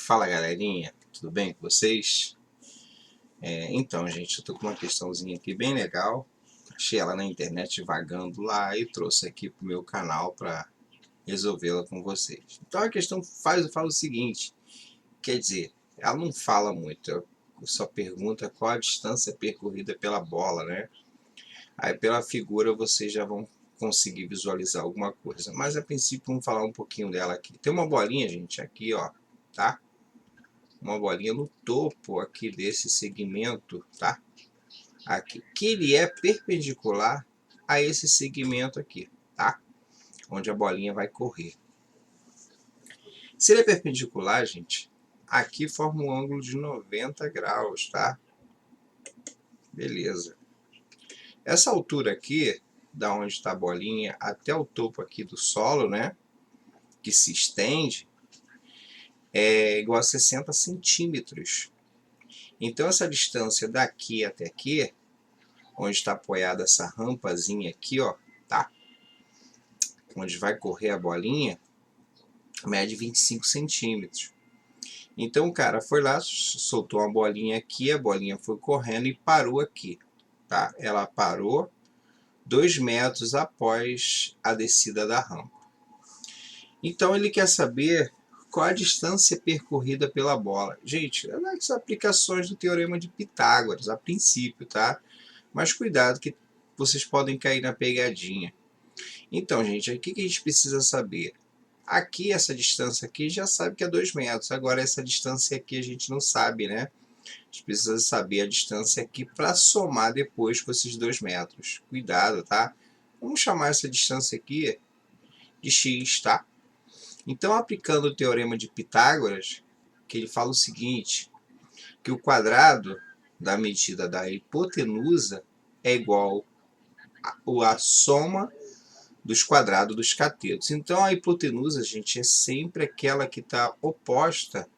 Fala galerinha, tudo bem com vocês? Então gente, eu tô com uma questãozinha aqui bem legal. Achei ela na internet vagando lá e trouxe aqui pro meu canal para resolvê-la com vocês. Então a questão fala o seguinte, quer dizer, ela não fala muito, só pergunta qual a distância percorrida pela bola, né? Aí pela figura vocês já vão conseguir visualizar alguma coisa. Mas a princípio vamos falar um pouquinho dela aqui. Tem uma bolinha, gente, aqui ó, tá? Uma bolinha no topo aqui desse segmento, tá? Aqui, que ele é perpendicular a esse segmento aqui, tá? Onde a bolinha vai correr. Se ele é perpendicular, gente, aqui forma um ângulo de 90 graus, tá? Beleza. Essa altura aqui, da onde está a bolinha até o topo aqui do solo, né? Que se estende, é igual a 60 centímetros. Então essa distância daqui até aqui, onde está apoiada essa rampazinha aqui, ó, tá? Onde vai correr a bolinha, mede 25 centímetros. Então o cara foi lá, soltou uma bolinha aqui, a bolinha foi correndo e parou aqui, tá? Ela parou 2 metros após a descida da rampa. Então ele quer saber qual a distância percorrida pela bola. Gente, é as aplicações do Teorema de Pitágoras, a princípio, tá? Mas cuidado que vocês podem cair na pegadinha. Então, gente, o que a gente precisa saber? Aqui, essa distância aqui, já sabe que é 2 metros. Agora, essa distância aqui a gente não sabe, né? A gente precisa saber a distância aqui para somar depois com esses 2 metros. Cuidado, tá? Vamos chamar essa distância aqui de x, tá? Então, aplicando o Teorema de Pitágoras, que ele fala o seguinte, que o da medida da hipotenusa é igual a soma dos quadrados dos catetos. Então a hipotenusa, gente, é sempre aquela que está oposta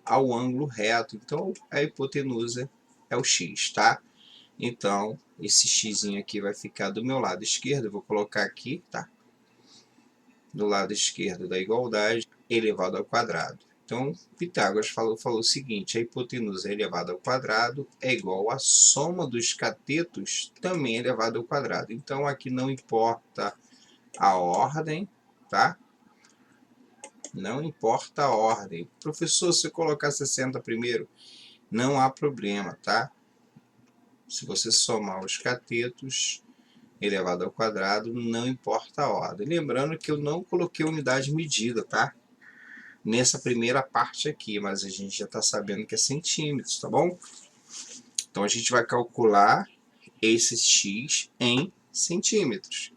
ao ângulo reto. Então a hipotenusa é o x, tá? Então esse x aqui vai ficar do meu lado esquerdo. Eu vou colocar aqui, tá? Do lado esquerdo da igualdade, elevado ao quadrado. Então Pitágoras falou o seguinte, a hipotenusa elevada ao quadrado é igual à soma dos catetos também elevado ao quadrado. Então aqui não importa a ordem, tá? Não importa a ordem. Professor, se eu colocar 60 primeiro, não há problema, tá? Se você somar os catetos elevado ao quadrado, não importa a ordem. Lembrando que eu não coloquei unidade medida, tá? Nessa primeira parte aqui, mas a gente já está sabendo que é centímetros, tá bom? Então a gente vai calcular esse x em centímetros.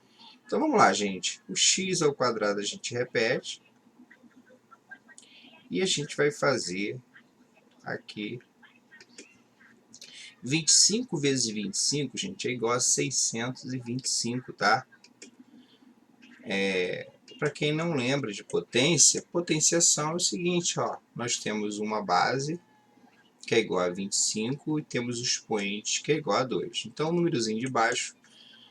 Então vamos lá, gente. O x ao quadrado a gente repete. E a gente vai fazer aqui 25 vezes 25, gente, é igual a 625, tá? Para quem não lembra de potência, potenciação é o seguinte, ó. Nós temos uma base, que é igual a 25, e temos o expoente, que é igual a 2. Então, o númerozinho de baixo,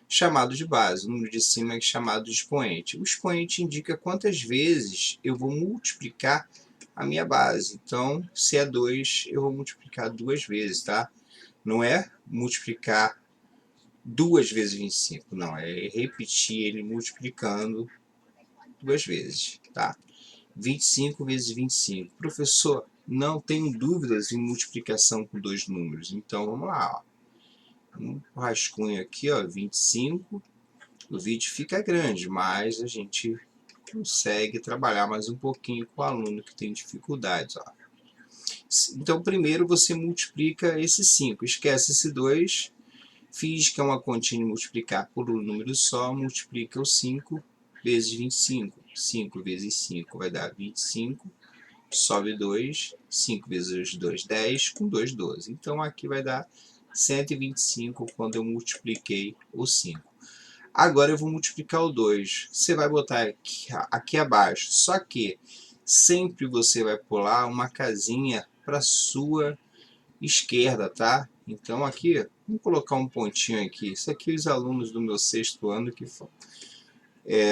chamado de base. O número de cima é chamado de expoente. O expoente indica quantas vezes eu vou multiplicar a minha base. Então, se é 2, eu vou multiplicar 2 vezes, tá? Não é multiplicar 2 vezes 25, não. É repetir ele multiplicando 2 vezes, tá? 25 vezes 25. Professor, não tenho dúvidas em multiplicação com 2 números. Então, vamos lá, ó. Um rascunho aqui, ó, 25. O vídeo fica grande, mas a gente consegue trabalhar mais um pouquinho com o aluno que tem dificuldades, ó. Então, primeiro você multiplica esse 5. Esquece esse 2. Finge que é uma continha de multiplicar por um número só. Multiplica o 5 vezes 25. 5 vezes 5 vai dar 25. Sobe 2. 5 vezes 2, 10. Com 2, 12. Então, aqui vai dar 125 quando eu multipliquei o 5. Agora eu vou multiplicar o 2. Você vai botar aqui abaixo. Só que sempre você vai pular uma casinha para a sua esquerda, tá? Então aqui, vamos colocar um pontinho aqui. Isso aqui os alunos do meu 6º ano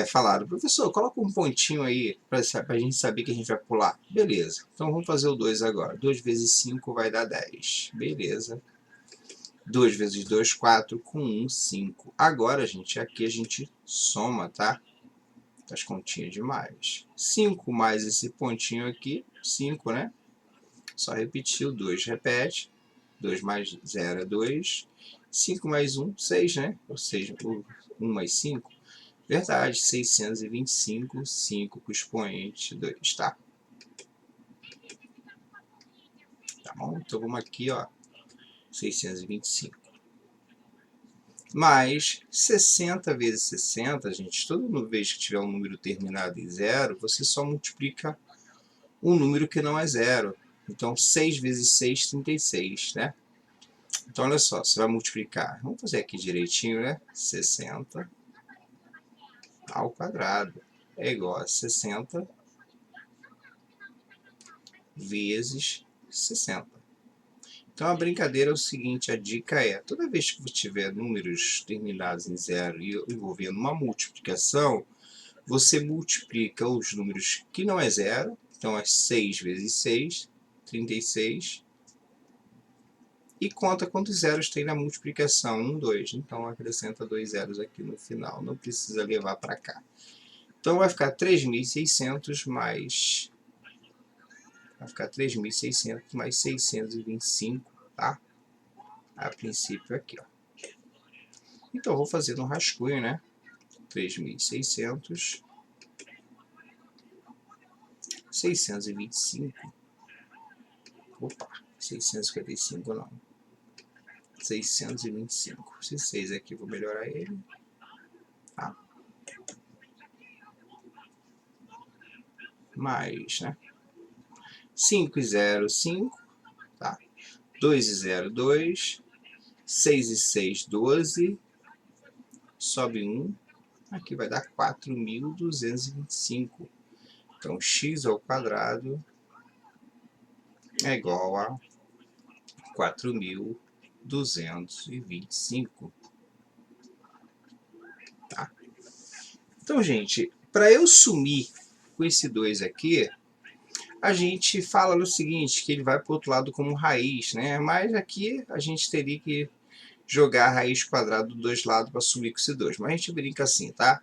falaram, professor, coloca um pontinho aí para a gente saber que a gente vai pular. Beleza, então vamos fazer o 2 agora. 2 vezes 5 vai dar 10. Beleza. 2 vezes 2, 4, com 1, 5. Agora, gente, aqui a gente soma, tá? As continhas de mais. 5 mais esse pontinho aqui, 5, né? Só repetir, o 2 repete. 2 mais 0 é 2. 5 mais 1, 6, né? Ou seja, 1 mais 5. Verdade, 625, 5 com expoente 2, tá? Tá bom? Então vamos aqui, ó, 625. Mais 60 vezes 60, gente, toda vez que tiver um número terminado em 0, você só multiplica um número que não é 0. Então 6 vezes 6, 36, né? Então olha só, você vai multiplicar, vamos fazer aqui direitinho, né? 60 ao quadrado é igual a 60 vezes 60. Então a brincadeira é o seguinte, a dica é, toda vez que você tiver números terminados em 0 e envolvendo uma multiplicação, você multiplica os números que não é 0, então é 6 vezes 6, 36, e conta quantos zeros tem na multiplicação, 1, 2, então acrescenta 2 zeros aqui no final, não precisa levar para cá. Então vai ficar 3.600 mais... vai ficar 3.600 mais 625, tá? A princípio aqui, ó. Então, eu vou fazer no rascunho, né? 3.600, 625, opa, 655 não, 625, esse 6 aqui, vou melhorar ele, tá? Mais, né? 5 e 0, 5, tá? 2 e 0, 2, 6 e 6, 12, sobe 1, aqui vai dar 4.225. Então, x ao quadrado é igual a 4.225. Tá? Então, gente, para eu sumir com esse 2 aqui, a gente fala no seguinte, que ele vai para o outro lado como raiz, né? Mas aqui a gente teria que jogar a raiz quadrada dos dois lados para sumir com esse 2. Mas a gente brinca assim, tá?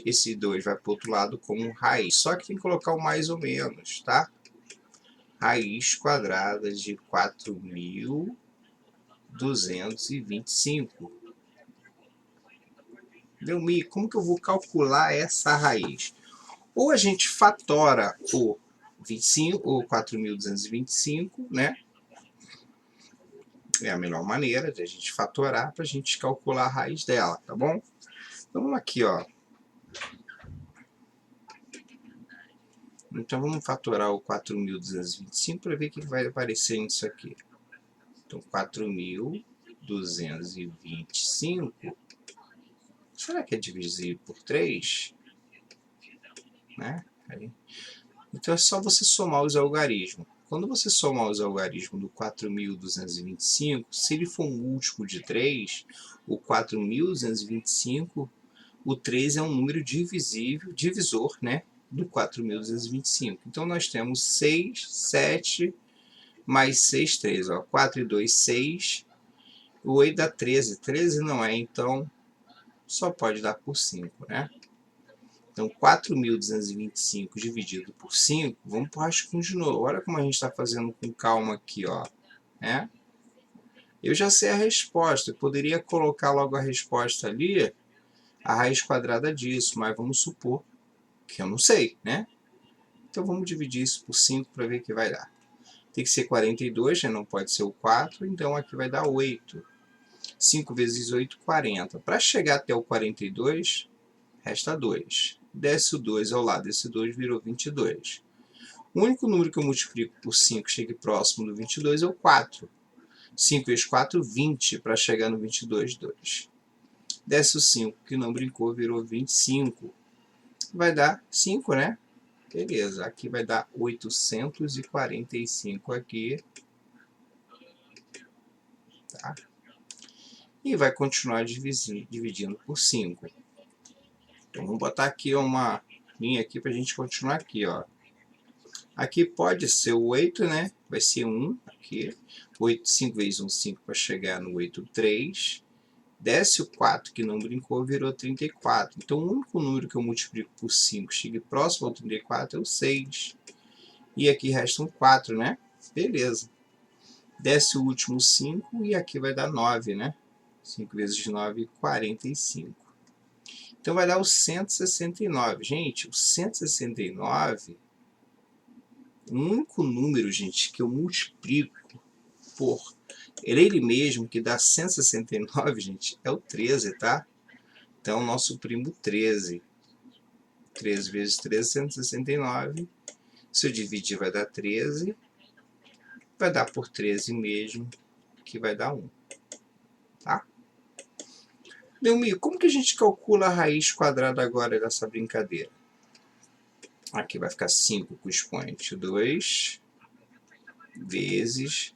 Esse 2 vai para o outro lado como raiz. Só que tem que colocar o mais ou menos, tá? Raiz quadrada de 4.225. Delmi, como que eu vou calcular essa raiz? Ou a gente fatora o 25, ou 4.225, né? É a melhor maneira de a gente fatorar para a gente calcular a raiz dela, tá bom? Então vamos aqui, ó. Então vamos fatorar o 4.225 para ver o que vai aparecer nisso aqui. Então 4.225, será que é divisível por 3? Né? Então é só você somar os algarismos. Quando você somar os algarismos do 4.225, se ele for um múltiplo de 3, o 4.225, o 3 é um número divisor, né, do 4.225. Então nós temos 6, 7, mais 6, 13. Ó, 4 e 2, 6. O 8 dá 13. 13 não é, então só pode dar por 5, né? Então, 4.225 dividido por 5, vamos para o rascunho de novo. Olha como a gente está fazendo com calma aqui, ó. Né? Eu já sei a resposta. Eu poderia colocar logo a resposta ali, a raiz quadrada disso, mas vamos supor que eu não sei, né? Então, vamos dividir isso por 5 para ver o que vai dar. Tem que ser 42, né? Não pode ser o 4, então aqui vai dar 8. 5 vezes 8, 40. Para chegar até o 42, resta 2. Desce o 2 ao lado desse 2, virou 22. O único número que eu multiplico por 5 chegue próximo do 22 é o 4. 5 vezes 4, 20, para chegar no 22, 2. Desce o 5, que não brincou, virou 25. Vai dar 5, né? Beleza, aqui vai dar 845 aqui. Tá? E vai continuar dividindo por 5. Então vamos botar aqui uma linha aqui para a gente continuar aqui, ó. Aqui pode ser o 8, né? Vai ser 1 aqui. 8, 5 vezes 1, 5 para chegar no 8, 3. Desce o 4 que não brincou, virou 34. Então o único número que eu multiplico por 5 chegue próximo ao 34 é o 6. E aqui resta um 4, né? Beleza. Desce o último 5 e aqui vai dar 9, né? 5 vezes 9, 45. Então vai dar o 169. Gente, o 169, o único número, gente, que eu multiplico por ele mesmo, que dá 169, gente, é o 13, tá? Então, nosso primo 13. 13 vezes 13, 169. Se eu dividir, vai dar 13. Vai dar por 13 mesmo, que vai dar 1. Tá? Leomir, como que a gente calcula a raiz quadrada agora dessa brincadeira? Aqui vai ficar 5 com expoente 2 vezes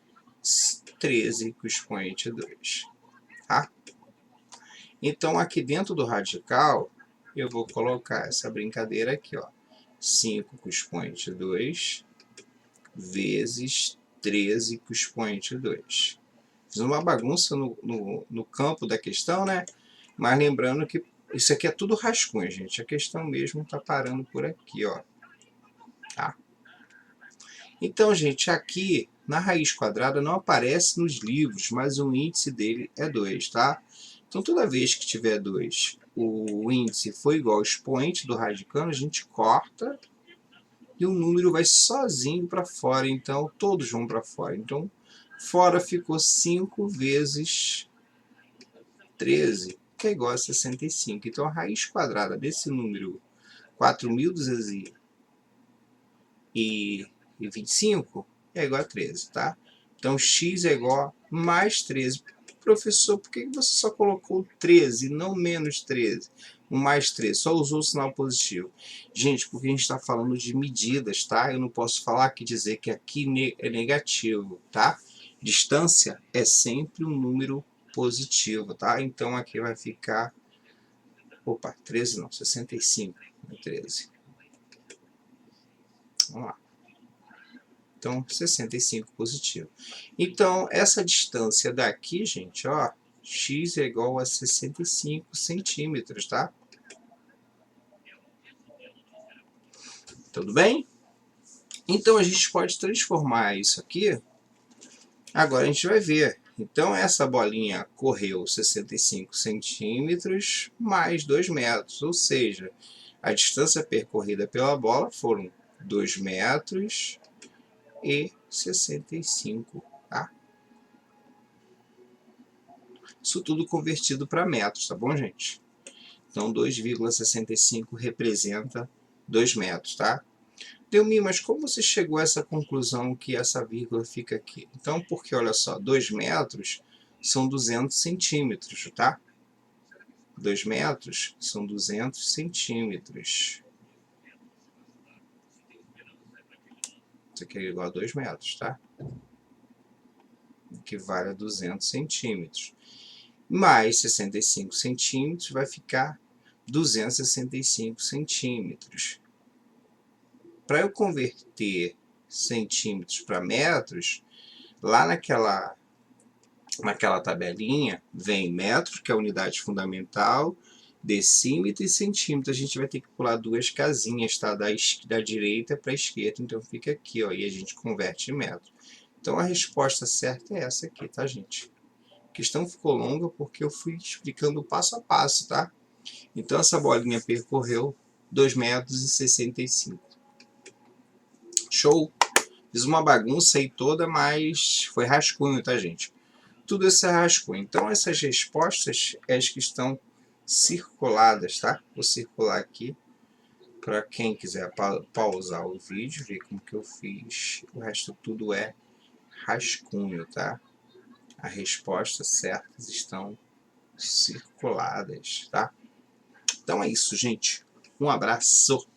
13 com expoente 2. Tá? Então, aqui dentro do radical, eu vou colocar essa brincadeira aqui, ó. 5 com expoente 2 vezes 13 com expoente 2. Fiz uma bagunça no campo da questão, né? Mas lembrando que isso aqui é tudo rascunho, gente. A questão mesmo está parando por aqui, ó. Tá? Então, gente, aqui na raiz quadrada não aparece nos livros, mas o índice dele é 2, tá? Então, toda vez que tiver 2, o índice for igual ao expoente do radicando, a gente corta e o número vai sozinho para fora. Então, todos vão para fora. Então, fora ficou 5 vezes 13, que é igual a 65. Então, a raiz quadrada desse número 4.225 é igual a 13, tá? Então, x é igual a mais 13. Professor, por que você só colocou 13 e não menos 13? O mais 13, só usou o sinal positivo. Gente, porque a gente está falando de medidas, tá? Eu não posso falar aqui dizer que aqui é negativo, tá? Distância é sempre um número positivo, tá? Então, aqui vai ficar... Opa, 13 não, 65, não é 13. Vamos lá. Então, 65 positivo. Então, essa distância daqui, gente, ó, x é igual a 65 centímetros, tá? Tudo bem? Então, a gente pode transformar isso aqui. Agora, a gente vai ver. Então, essa bolinha correu 65 centímetros mais 2 metros. Ou seja, a distância percorrida pela bola foram 2 metros e 65, tá? Isso tudo convertido para metros, tá bom, gente? Então, 2,65 representa 2 metros, tá? Delmi, mas como você chegou a essa conclusão que essa vírgula fica aqui? Então, porque, olha só, 2 metros são 200 centímetros, tá? 2 metros são 200 centímetros. Isso aqui é igual a 2 metros, tá? Equivale a 200 centímetros. Mais 65 centímetros vai ficar 265 centímetros. Para eu converter centímetros para metros, lá naquela tabelinha vem metros, que é a unidade fundamental, decímetro e centímetro. A gente vai ter que pular 2 casinhas, tá? Da direita para a esquerda. Então fica aqui, ó, e a gente converte em metro. Então a resposta certa é essa aqui, tá, gente? A questão ficou longa porque eu fui explicando passo a passo, tá? Então essa bolinha percorreu 2,65 metros. Show! Fiz uma bagunça aí toda, mas foi rascunho, tá, gente? Tudo isso é rascunho. Então essas respostas é as que estão circuladas, tá? Vou circular aqui para quem quiser pausar o vídeo, ver como que eu fiz. O resto tudo é rascunho, tá? As respostas certas estão circuladas, tá? Então é isso, gente. Um abraço!